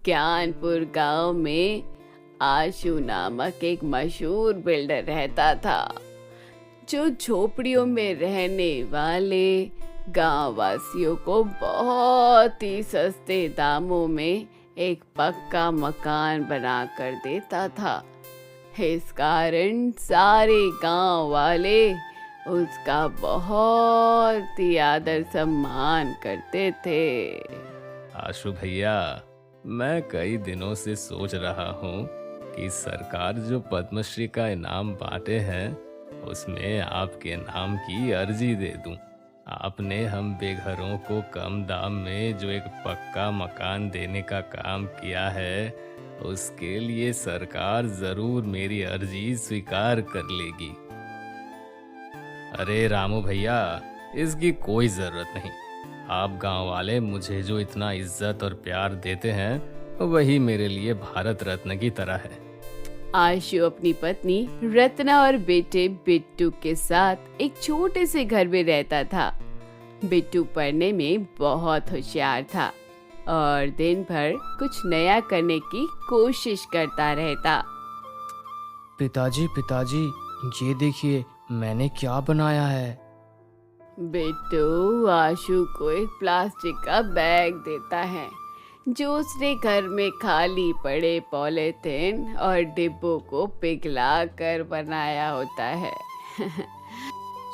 ज्ञानपुर गांव में आशु नामक एक मशहूर बिल्डर रहता था, जो झोपड़ियों में रहने वाले गांव वासियों को बहुत ही सस्ते दामों में एक पक्का मकान बना कर देता था। इस कारण सारे गांव वाले उसका बहुत ही आदर सम्मान करते थे। आशु भैया, मैं कई दिनों से सोच रहा हूँ कि सरकार जो पद्मश्री का इनाम बांटे हैं उसमें आपके नाम की अर्जी दे दूं। आपने हम बेघरों को कम दाम में जो एक पक्का मकान देने का काम किया है, उसके लिए सरकार जरूर मेरी अर्जी स्वीकार कर लेगी। अरे रामू भैया, इसकी कोई जरूरत नहीं। आप गांव वाले मुझे जो इतना इज्जत और प्यार देते हैं वही मेरे लिए भारत रत्न की तरह है। आशु अपनी पत्नी रत्ना और बेटे बिट्टू के साथ एक छोटे से घर में रहता था। बिट्टू पढ़ने में बहुत होशियार था और दिन भर कुछ नया करने की कोशिश करता रहता। पिताजी पिताजी, ये देखिए मैंने क्या बनाया है। बिट्टू आशु को एक प्लास्टिक का बैग देता है जो उसने घर में खाली पड़े पॉलीथिन और डिब्बों को पिघला कर बनाया होता है।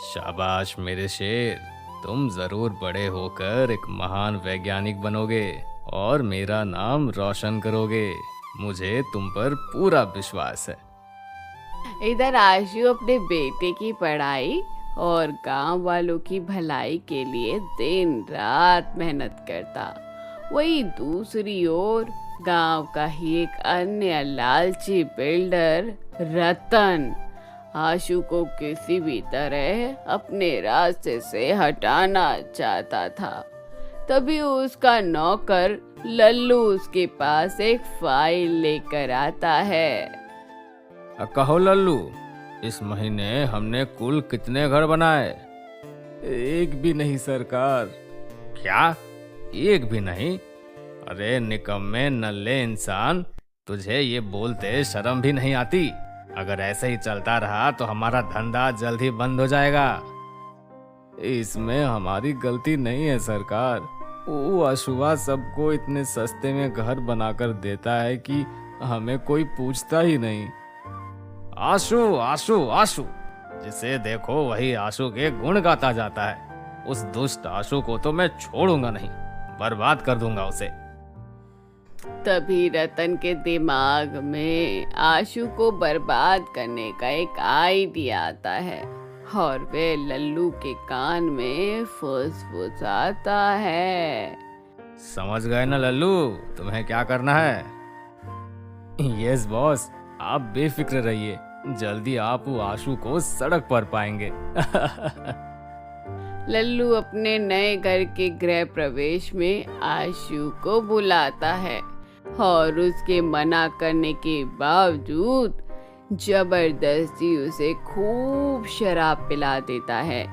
शाबाश मेरे शेर, तुम जरूर बड़े होकर एक महान वैज्ञानिक बनोगे और मेरा नाम रोशन करोगे। मुझे तुम पर पूरा विश्वास है। इधर आशु अपने बेटे की पढ़ाई और गांव वालों की भलाई के लिए दिन रात मेहनत करता। वही दूसरी ओर गांव का ही एक अन्य लालची बिल्डर रतन आशु को किसी भी तरह अपने रास्ते से हटाना चाहता था। तभी उसका नौकर लल्लू उसके पास एक फाइल लेकर आता है। कहो लल्लू, इस महीने हमने कुल कितने घर बनाए? एक भी नहीं सरकार। क्या? एक भी नहीं? अरे निकम्मे नल्ले इंसान, तुझे ये बोलते शर्म भी नहीं आती? अगर ऐसे ही चलता रहा तो हमारा धंधा जल्द ही बंद हो जाएगा। इसमें हमारी गलती नहीं है सरकार। वो अशुआ सबको इतने सस्ते में घर बनाकर देता है कि हमें कोई पूछता ही नहीं। आशु आशु आशु, जिसे देखो वही आशु के गुण गाता जाता है। उस दुष्ट आशु को तो मैं छोड़ूंगा नहीं, बर्बाद कर दूंगा उसे। तभी रतन के दिमाग में आशु को बर्बाद करने का एक आइडिया आता है और वे लल्लू के कान में फुसफुसाता है। समझ गए ना लल्लू, तुम्हें क्या करना है? यस बॉस, आप बेफिक्र रहिए, जल्दी आप वो आशु को सड़क पर पाएंगे। लल्लू अपने नए घर के गृह प्रवेश में आशु को बुलाता है और उसके मना करने के बावजूद जबरदस्ती उसे खूब शराब पिला देता है।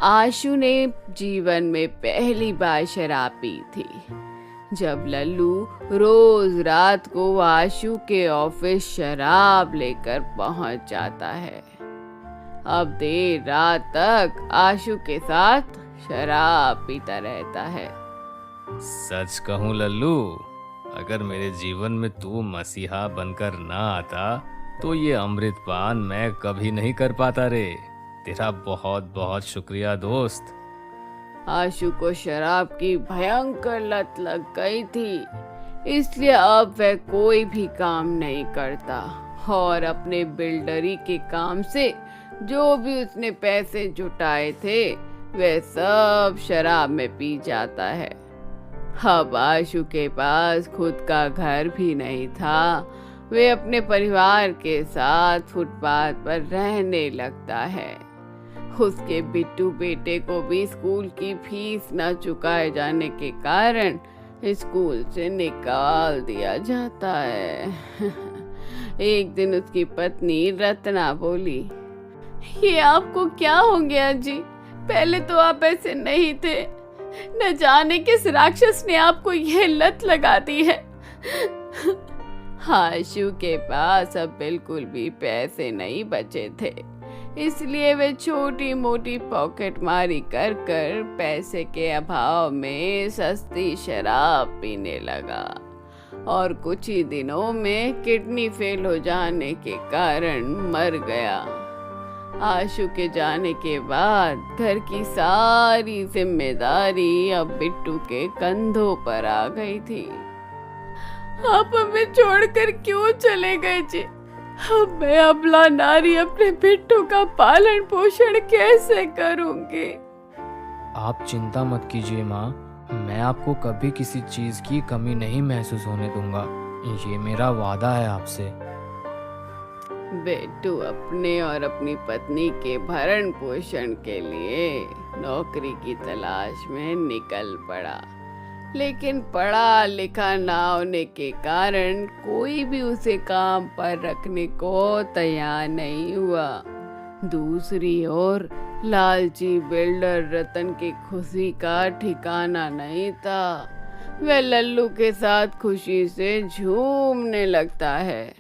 आशु ने जीवन में पहली बार शराब पी थी जब लल्लू रोज रात को आशु के ऑफिस शराब लेकर पहुंच जाता है। अब देर रात तक आशु के साथ शराब पीता रहता है। सच कहूं लल्लू, अगर मेरे जीवन में तू मसीहा बनकर ना आता तो ये अमृतपान मैं कभी नहीं कर पाता रे। तेरा बहुत बहुत शुक्रिया दोस्त। आशु को शराब की भयंकर लत लग गई थी, इसलिए अब वह कोई भी काम नहीं करता और अपने बिल्डरी के काम से जो भी उसने पैसे जुटाए थे वह सब शराब में पी जाता है। अब आशु के पास खुद का घर भी नहीं था। वे अपने परिवार के साथ फुटपाथ पर रहने लगता है। उसके बिट्टू बेटे को भी स्कूल की फीस न चुकाए जाने के कारण स्कूल से निकाल दिया जाता है। एक दिन उसकी पत्नी रत्ना बोली, ये आपको क्या हो गया जी? पहले तो आप ऐसे नहीं थे। न जाने किस राक्षस ने आपको यह लत लगा दी है। आशु के पास अब बिल्कुल भी पैसे नहीं बचे थे, इसलिए वे छोटी मोटी पॉकेट मारी कर कर पैसे के अभाव में सस्ती शराब पीने लगा और कुछ ही दिनों में किडनी फेल हो जाने के कारण मर गया। आशु के जाने के बाद घर की सारी जिम्मेदारी अब बिट्टू के कंधों पर आ गई थी। आप हमें छोड़कर क्यों चले गए जी? अब मैं अबला नारी अपने बिट्टू का पालन पोषण कैसे करूंगी? आप चिंता मत कीजिए माँ, मैं आपको कभी किसी चीज की कमी नहीं महसूस होने दूंगा। ये मेरा वादा है आपसे। बिट्टू अपने और अपनी पत्नी के भरण पोषण के लिए नौकरी की तलाश में निकल पड़ा, लेकिन पढ़ा लिखा ना होने के कारण कोई भी उसे काम पर रखने को तैयार नहीं हुआ। दूसरी ओर लालची बिल्डर रतन की खुशी का ठिकाना नहीं था। वह लल्लू के साथ खुशी से झूमने लगता है।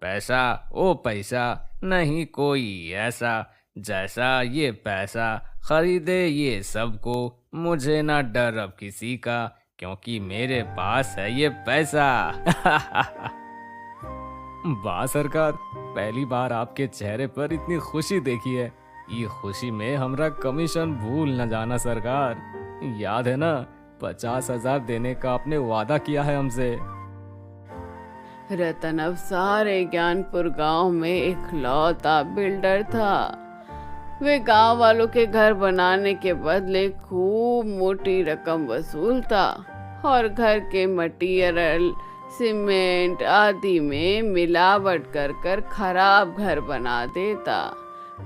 पैसा ओ पैसा, नहीं कोई ऐसा जैसा ये पैसा, खरीदे ये सबको, मुझे ना डर अब किसी का, क्योंकि मेरे पास है ये पैसा। वाह सरकार, पहली बार आपके चेहरे पर इतनी खुशी देखी है। ये खुशी में हमरा कमीशन भूल न जाना सरकार। याद है ना, 50,000 देने का आपने वादा किया है हमसे। रतन अब सारे ज्ञानपुर गांव में इकलौता बिल्डर था। वे गांव वालों के घर बनाने के बदले खूब मोटी रकम वसूलता और घर के मटीरियल, सीमेंट आदि में मिलावट कर कर खराब घर बना देता,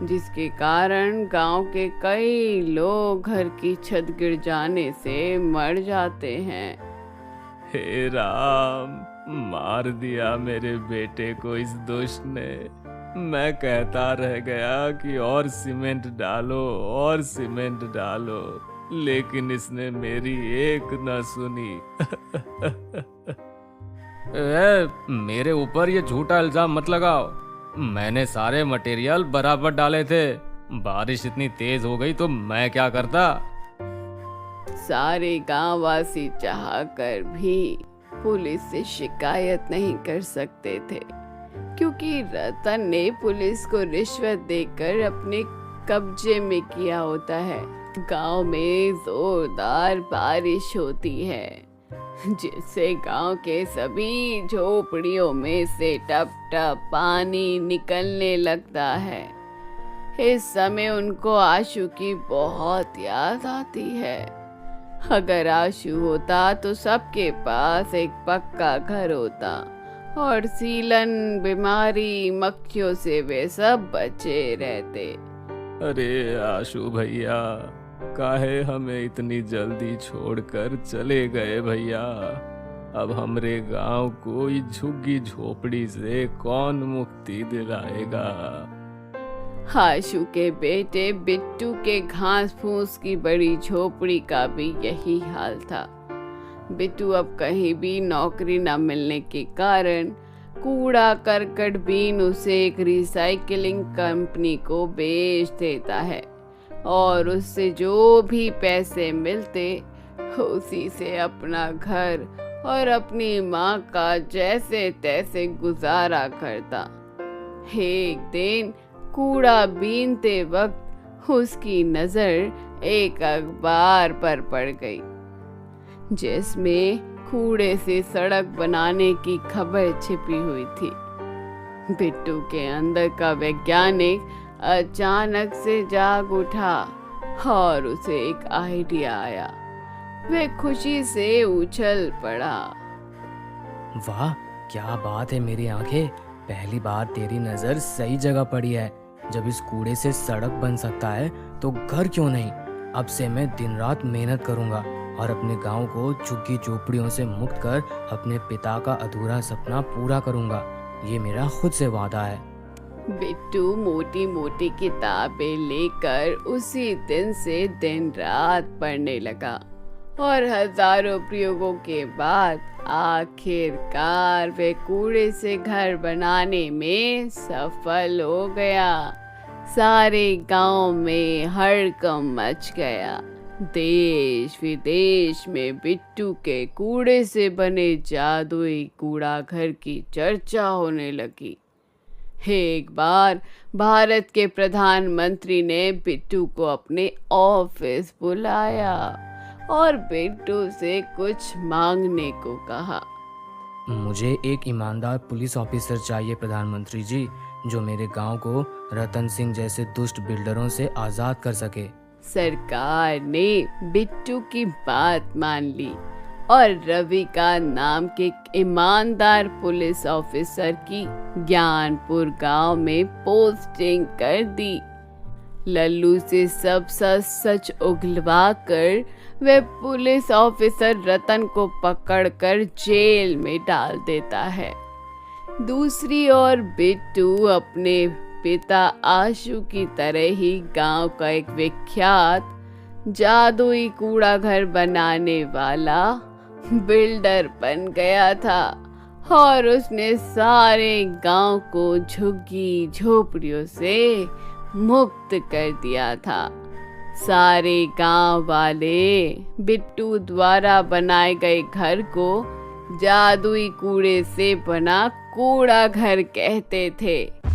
जिसके कारण गांव के कई लोग घर की छत गिर जाने से मर जाते हैं। हे राम, मार दिया मेरे बेटे को इस दुष्ट ने। मैं कहता रह गया कि और सीमेंट डालो और सीमेंट डालो, लेकिन इसने मेरी एक न सुनी। मेरे ऊपर ये झूठा इल्जाम मत लगाओ। मैंने सारे मटेरियल बराबर डाले थे। बारिश इतनी तेज हो गई तो मैं क्या करता। सारे गांव वासी चाहकर भी पुलिस से शिकायत नहीं कर सकते थे, क्योंकि रतन ने पुलिस को रिश्वत देकर अपने कब्जे में किया होता है। गांव में जोरदार बारिश होती है, जिससे गांव के सभी झोपड़ियों में से टप टप पानी निकलने लगता है। इस समय उनको आशु की बहुत याद आती है। अगर आशु होता तो सबके पास एक पक्का घर होता और सीलन, बीमारी, मक्खियों से वे सब बचे रहते। अरे आशु भैया, काहे हमें इतनी जल्दी छोड़कर चले गए भैया। अब हमरे गांव को इस झुग्गी झोपड़ी से कौन मुक्ति दिलाएगा। आशु के बेटे बिट्टू के घास फूस की बड़ी झोपड़ी का भी यही हाल था। बिट्टू अब कहीं भी नौकरी न मिलने के कारण कूड़ा करकट बीन उसे एक रिसाइकलिंग कंपनी को बेच देता है और उससे जो भी पैसे मिलते उसी से अपना घर और अपनी माँ का जैसे तैसे गुजारा करता। एक दिन कूड़ा बीनते वक्त उसकी नजर एक अखबार पर पड़ गई, जिसमें कूड़े से सड़क बनाने की खबर छिपी हुई थी। बिट्टू के अंदर का वैज्ञानिक अचानक से जाग उठा और उसे एक आइडिया आया। वह खुशी से उछल पड़ा। वाह, क्या बात है मेरी आंखें, पहली बार तेरी नजर सही जगह पड़ी है। जब इस कूड़े से सड़क बन सकता है तो घर क्यों नहीं। अब से मैं दिन रात मेहनत करूंगा और अपने गांव को झुग्गी झोपड़ियों से मुक्त कर अपने पिता का अधूरा सपना पूरा करूंगा। ये मेरा खुद से वादा है। बिट्टू मोटी मोटी किताबें लेकर उसी दिन से दिन रात पढ़ने लगा और हजारों प्रयोगों के बाद आखिरकार वे कूड़े से घर बनाने में सफल हो गया। सारे गांव में हड़कंप मच गया। देश विदेश में बिट्टू के कूड़े से बने जादुई कूड़ा घर की चर्चा होने लगी। एक बार भारत के प्रधानमंत्री ने बिट्टू को अपने ऑफिस बुलाया और बिट्टू से कुछ मांगने को कहा। मुझे एक ईमानदार पुलिस ऑफिसर चाहिए प्रधानमंत्री जी, जो मेरे गांव को रतन सिंह जैसे दुष्ट बिल्डरों से आजाद कर सके। सरकार ने बिट्टू की बात मान ली और रविका नाम के एक ईमानदार पुलिस ऑफिसर की ज्ञानपुर गांव में पोस्टिंग कर दी। लल्लू से सब सच उगलवा कर वह पुलिस ऑफिसर रतन को पकड़कर जेल में डाल देता है। दूसरी ओर बिट्टू अपने पिता आशु की तरह ही गांव का एक विख्यात जादुई कूड़ा घर बनाने वाला बिल्डर बन गया था और उसने सारे गांव को झुग्गी झोपड़ियों से मुक्त कर दिया था। सारे गांव वाले बिट्टू द्वारा बनाए गए घर को जादुई कूड़े से बना कूड़ा घर कहते थे।